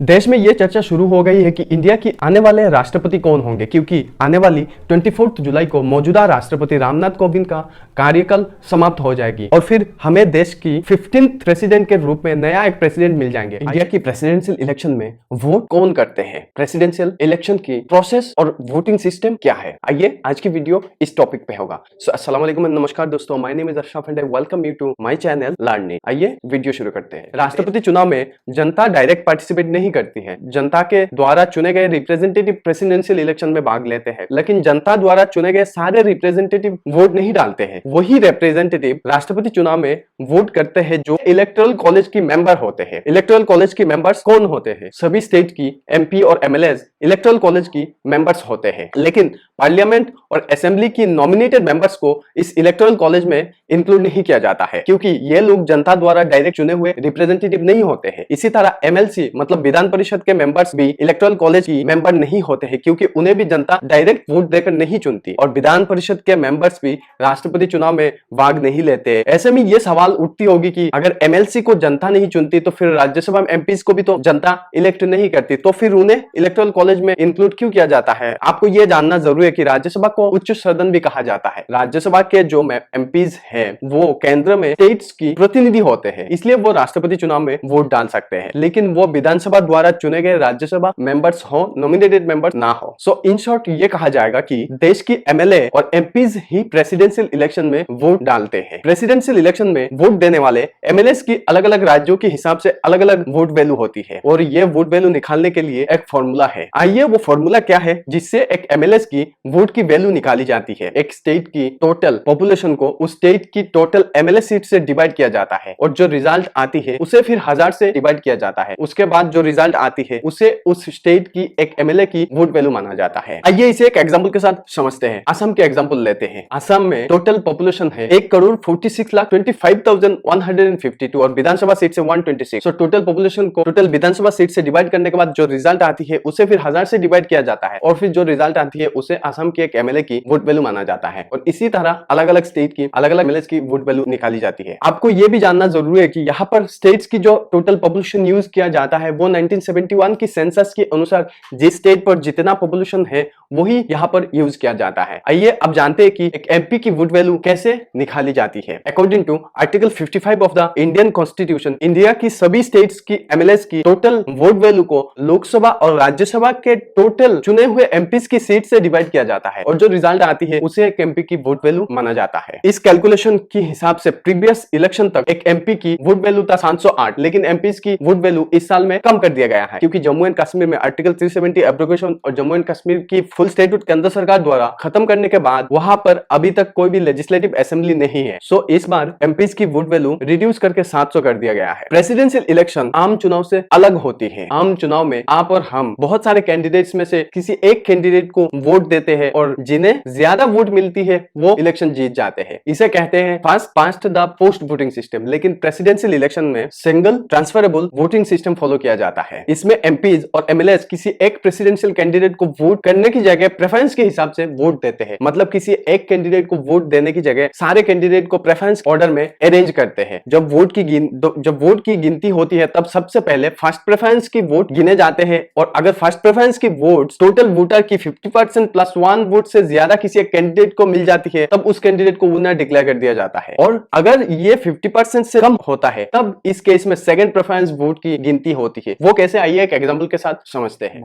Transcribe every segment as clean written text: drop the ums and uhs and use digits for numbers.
देश में ये चर्चा शुरू हो गई है कि इंडिया की आने वाले राष्ट्रपति कौन होंगे, क्योंकि आने वाली 24 जुलाई को मौजूदा राष्ट्रपति रामनाथ कोविंद का कार्यकाल समाप्त हो जाएगी और फिर हमें देश की 15th प्रेसिडेंट के रूप में नया एक प्रेसिडेंट मिल जाएंगे। इंडिया की प्रेसिडेंशियल इलेक्शन में वोट कौन करते हैं, प्रेसिडेंशियल इलेक्शन की प्रोसेस और वोटिंग सिस्टम क्या है, आइए आज की वीडियो इस टॉपिक पे होगा। सो अस्सलाम वालेकुम, नमस्कार दोस्तों, my name is Ashraf and I welcome you to my channel learning. आइए वीडियो शुरू करते हैं। राष्ट्रपति चुनाव में जनता डायरेक्ट पार्टिसिपेट नहीं करती है, जनता के द्वारा चुने गए रिप्रेजेंटेटिव प्रेसिडेंशियल इलेक्शन में भाग लेते हैं, लेकिन जनता द्वारा चुने गए सारे रिप्रेजेंटेटिव वोट नहीं डालते हैं। वही रिप्रेजेंटेटिव राष्ट्रपति चुनाव में वोट करते हैं जो इलेक्टोरल कॉलेज की मेंबर होते हैं। इलेक्टोरल कॉलेज की मेंबर्स कौन होते हैं? सभी स्टेट की एमपी और एमएलएस इलेक्टोरल कॉलेज की मेंबर्स होते हैं, लेकिन पार्लियामेंट और असेंबली की नॉमिनेटेड मेंबर्स को इस इलेक्टोरल कॉलेज में इंक्लूड नहीं किया जाता है, क्योंकि ये लोग जनता द्वारा डायरेक्ट चुने हुए रिप्रेजेंटेटिव नहीं होते हैं। इसी तरह एमएलसी मतलब विधान परिषद के मेंबर्स भी इलेक्टोरल कॉलेज की मेंबर नहीं होते हैं, क्योंकि उन्हें भी जनता डायरेक्ट वोट देकर नहीं चुनती, और विधान परिषद के मेंबर्स भी राष्ट्रपति चुनाव में भाग नहीं लेते। ऐसे में ये सवाल उठती होगी कि अगर एमएलसी को जनता नहीं चुनती तो फिर राज्यसभा एमपीज को भी तो जनता इलेक्ट नहीं करती, तो फिर उन्हें इलेक्टोरल कॉलेज में इंक्लूड क्यों किया जाता है? आपको यह जानना जरूरी है कि राज्यसभा को उच्च सदन भी कहा जाता है। राज्यसभा के जो एमपीज हैं वो केंद्र में स्टेट्स की प्रतिनिधि होते हैं, इसलिए वो राष्ट्रपति चुनाव में वोट डाल सकते हैं, लेकिन वो विधानसभा द्वारा चुने गए राज्यसभा मेंबर्स हो, नॉमिनेटेड मेंबर्स ना हो। सो इन शॉर्ट ये कहा जाएगा कि देश की एमएलए और एमपीज ही प्रेसिडेंशियल इलेक्शन में वोट डालते हैं। प्रेसिडेंशियल इलेक्शन में वोट देने वाले एमएलएस की अलग अलग राज्यों के हिसाब से अलग अलग वोट वैल्यू होती है, और ये वोट वैल्यू निकालने के लिए एक फॉर्मूला है। आइए वो फॉर्मूला क्या है जिससे एक एमएलएस की वोट की वैल्यू निकाली जाती है। एक स्टेट की टोटल पॉपुलेशन को उस स्टेट की टोटल एमएलए सीट से डिवाइड किया जाता है, और जो रिजल्ट आती है उसे फिर 1000 से डिवाइड किया जाता है। उसके बाद जो रिजल्ट आती है उसे उस स्टेट की एक एमएलए की वोट वैल्यू माना जाता है। आइए इसे एक एग्जांपल के साथ समझते हैं। असम के एग्जांपल लेते हैं। असम में टोटल पॉपुलेशन है 1,46,25,152 और विधानसभा सीट से 126। तो टोटल पॉपुलेशन को टोटल विधानसभा सीट से डिवाइड करने के बाद जो रिजल्ट आती है उसे फिर 1000 से डिवाइड किया जाता है, और फिर जो रिजल्ट आती है उसे असम के एक एमएलए की वोट वैल्यू माना जाता है। और इसी तरह अलग अलग स्टेट की अलग अलग एमएलए की वोट वैल्यू निकाली जाती है। आपको यह भी जानना जरूरी है कि यहाँ पर स्टेट्स की जो टोटल पॉपुलेशन यूज किया जाता है वो 1971 की सेंसस के अनुसार जिस स्टेट पर जितना पॉपुलेशन है वही यहाँ पर यूज किया जाता है। आइए अब जानते हैं कि एक एमपी की वोट वैल्यू कैसे निकाली जाती है। According to article 55 of the Indian constitution, India की सभी स्टेट्स की एमएलएस की टोटल वोट वैल्यू को लोकसभा और राज्यसभा के टोटल चुने हुए एमपीज की सीट से डिवाइड किया जाता है, और जो रिजल्ट आती है उसे एक एमपी की वोट वैल्यू माना जाता है। इस कैलकुलेशन के हिसाब से प्रीवियस इलेक्शन तक एक एमपी की वोट वैल्यू था 708, लेकिन एमपीज की वोट वैल्यू इस साल में कम कर दिया गया है, क्योंकि जम्मू एंड कश्मीर में आर्टिकल 370 एब्रोगेशन और जम्मू एंड कश्मीर की फुल स्टेटहुड केंद्र सरकार द्वारा खत्म करने के बाद वहां पर अभी तक कोई भी लेजिस्लेटिव असेंबली नहीं है। सो इस बार एमपीज की वोट वैल्यू रिड्यूस करके 700 कर दिया गया है। प्रेसिडेंशियल इलेक्शन आम चुनाव से अलग होती है। आम चुनाव में आप और हम बहुत सारे कैंडिडेट्स में से किसी एक कैंडिडेट को वोट देते हैं, और जिन्हें ज्यादा वोट मिलती है वो इलेक्शन जीत जाते हैं। इसे कहते हैं first past the post voting system. लेकिन प्रेसिडेंशियल इलेक्शन में single transferable voting system follow किया जाता है। इसमें एमपीज और एमएलएस किसी एक प्रेसिडेंशियल कैंडिडेट को वोट करने की जगह प्रेफरेंस के हिसाब से वोट देते हैं, मतलब किसी एक कैंडिडेट को वोट देने की जगह सारे कैंडिडेट को प्रेफरेंस ऑर्डर में अरेंज करते हैं। जब वोट की गिनती होती है तब सबसे पहले फर्स्ट प्रेफरेंस की वोट गिने जाते हैं, और अगर फर्स्ट प्रेफरेंस की वोट टोटल वोटर की 50% प्लस 1 वोट से ज्यादा किसी एक कैंडिडेट को मिल जाती है तब उस कैंडिडेट को विनर डिक्लेयर कर दिया जाता है। और अगर ये 50% से कम होता है तब इस केस में सेकंड प्रेफरेंस वोट की गिनती होती है। वो कैसे, आइए एक एग्जांपल के साथ समझते हैं।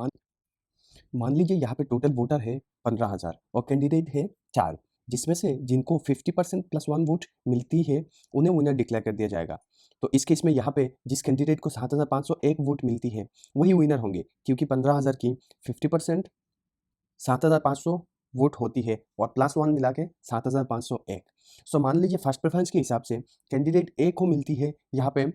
मान लीजिए यहाँ पे टोटल वोटर है 15,000 और कैंडिडेट है 4, जिसमें से जिनको 50% प्लस 1 वोट मिलती है उन्हें विनर डिक्लेयर कर दिया जाएगा। तो इस केस में यहाँ पे जिस कैंडिडेट को 7,501 वोट मिलती है वही विनर होंगे, क्योंकि 15,000 की 50% 7,500 वोट होती है और प्लस 1 मिला के 7,501। सो मान लीजिए फर्स्ट प्रेफरेंस के हिसाब से कैंडिडेट ए को मिलती है यहाँ पे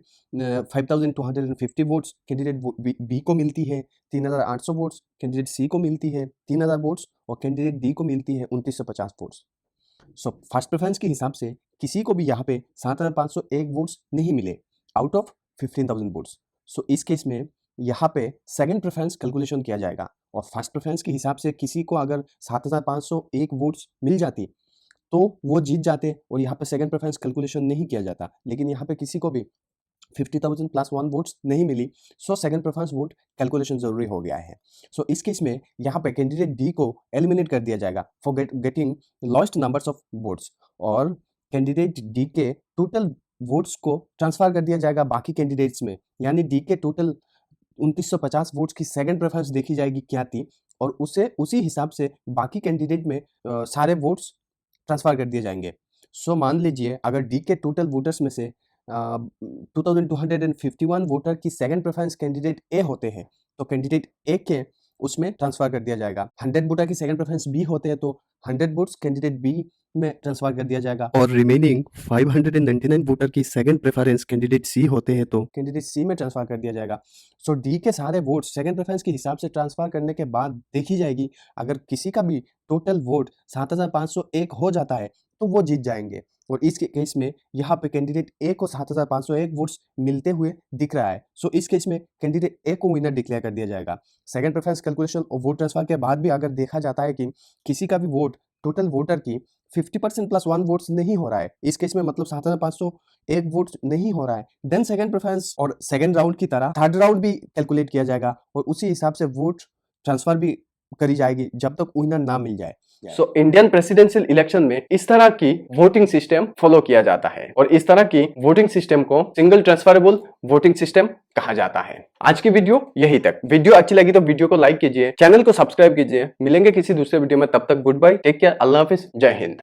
5,250 वोट्स, कैंडिडेट बी को मिलती है 3,800 वोट्स, कैंडिडेट सी को मिलती है 3,000 वोट्स, और कैंडिडेट डी को मिलती है 2,950 वोट्स। सो फर्स्ट प्रेफरेंस के हिसाब से किसी को भी यहाँ पे 7,501 वोट्स नहीं मिले आउट ऑफ 15,000 वोट्स। सो इस केस में यहाँ पे सेकंड प्रेफरेंस कैलकुलेशन किया जाएगा, और फर्स्ट प्रेफरेंस के हिसाब से किसी को अगर 7,501 वोट्स मिल जाती तो वो जीत जाते, और यहाँ पे सेकंड प्रेफरेंस कैलकुलेशन नहीं किया जाता। लेकिन यहाँ पे किसी को भी 50,000 प्लस 1 वोट्स नहीं मिली, so second preference vote calculation जरूरी हो गया है। सो इस केस में यहाँ पे कैंडिडेट डी को एलिमिनेट कर दिया जाएगा for getting lost numbers of votes, और कैंडिडेट डी के टोटल वोट्स को ट्रांसफर कर दिया जाएगा बाकी कैंडिडेट्स में, यानी डी के टोटल 2950 वोट्स की सेकंड प्रेफरेंस देखी जाएगी क्या थी, और उसी हिसाब से बाकी कैंडिडेट में सारे वोट्स ट्रांसफर कर दिए जाएंगे। सो मान लीजिए अगर डी के टोटल वोटर्स में से 2251 वोटर की सेकंड प्रेफरेंस कैंडिडेट ए होते हैं, तो कैंडिडेट ए के उसमें ट्रांसफर कर दिया जाएगा। 100 वोटर की सेकंड प्रेफरेंस बी होते हैं, तो 100 वोट्स कैंडिडेट बी में ट्रांसफर कर दिया जाएगा, और रिमेनिंग 599 वोटर की सेकंड प्रेफरेंस कैंडिडेट सी होते हैं, तो कैंडिडेट सी में ट्रांसफर कर दिया जाएगा। सो डी के सारे वोट सेकंड प्रेफरेंस के हिसाब से ट्रांसफर करने के बाद देखी जाएगी, अगर किसी का भी टोटल वोट 7501 हो जाता है तो वो जीत जाएंगे, और इस केस में यहाँ पे कैंडिडेट ए को 7501 वोट्स मिलते हुए दिख रहा है। सो इस केस में कैंडिडेट ए को विनर डिक्लेयर कर दिया जाएगा। सेकंड प्रेफरेंस कैलकुलेशन और वोट ट्रांसफर के बाद भी अगर देखा जाता है कि किसी का भी वोट टोटल वोटर की 50% प्लस 1 वोट्स नहीं हो रहा है, इस केस में मतलब 7501 वोट्स नहीं हो रहा है, देन सेकंड प्रेफरेंस और सेकंड राउंड की तरह थर्ड राउंड भी कैलकुलेट किया जाएगा, और उसी हिसाब से वोट ट्रांसफर भी करी जाएगी जब तक विनर ना मिल जाए। सो इंडियन प्रेसिडेंशियल इलेक्शन में इस तरह की वोटिंग सिस्टम फॉलो किया जाता है, और इस तरह की वोटिंग सिस्टम को सिंगल ट्रांसफरेबल वोटिंग सिस्टम कहा जाता है। आज की वीडियो यही तक। वीडियो अच्छी लगी तो वीडियो को लाइक कीजिए, चैनल को सब्सक्राइब कीजिए। मिलेंगे किसी दूसरे वीडियो में, तब तक गुड बाय, टेक केयर, अल्लाह हाफिज, जय हिंद।